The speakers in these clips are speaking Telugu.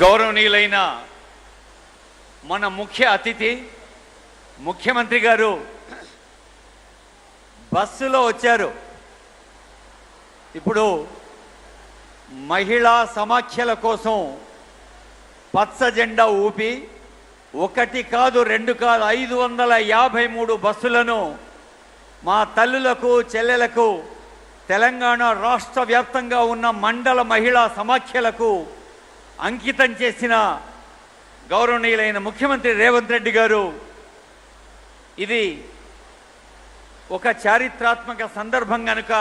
గౌరవనీయులైన మన ముఖ్య అతిథి ముఖ్యమంత్రి గారు బస్సులో వచ్చారు. ఇప్పుడు మహిళా సమాఖ్యల కోసం పచ్చ జెండా ఊపి ఒకటి కాదు రెండు కాదు 553 బస్సులను మా తల్లులకు చెల్లెలకు తెలంగాణ రాష్ట్ర వ్యాప్తంగా ఉన్న మండల మహిళా సమాఖ్యలకు అంకితం చేసిన గౌరవనీయులైన ముఖ్యమంత్రి రేవంత్ రెడ్డి గారు ఇది ఒక చారిత్రాత్మక సందర్భం కనుక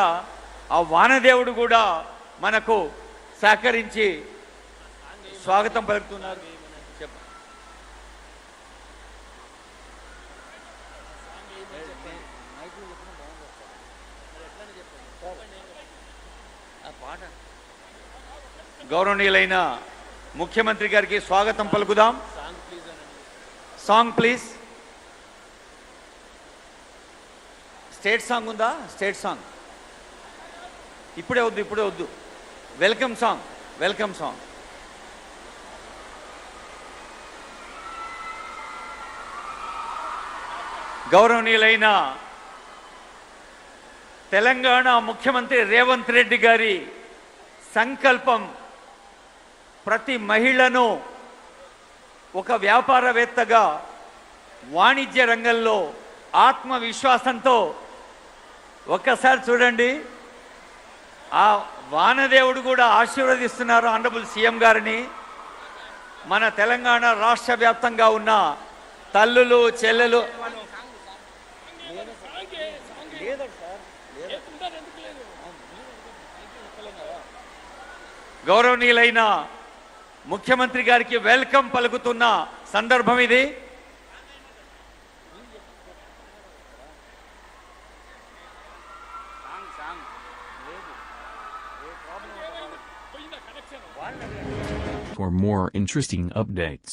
ఆ వానదేవుడు కూడా మనకు సహకరించి స్వాగతం పలుకుతున్నారు. గౌరవనీయులైన ముఖ్యమంత్రి గారికి స్వాగతం పలుకుదాం. Song please. స్టేట్ సాంగ్ ఉందా? స్టేట్ సాంగ్ ఇప్పుడే వద్దు. Welcome song. గౌరవనీయులైన తెలంగాణ ముఖ్యమంత్రి రేవంత్ రెడ్డి గారి సంకల్పం ప్రతి మహిళను ఒక వ్యాపారవేత్తగా వాణిజ్య రంగంలో ఆత్మవిశ్వాసంతో ఒక్కసారి చూడండి. ఆ వానదేవుడు కూడా ఆశీర్వదిస్తున్నారు ఆనరబుల్ సీఎం గారిని. మన తెలంగాణ రాష్ట్ర వ్యాప్తంగా ఉన్న తల్లులు చెల్లెలు గౌరవనీయులైన ముఖ్యమంత్రి గారికి వెల్కమ్ పలుకుతున్న సందర్భం ఇది. For more interesting updates,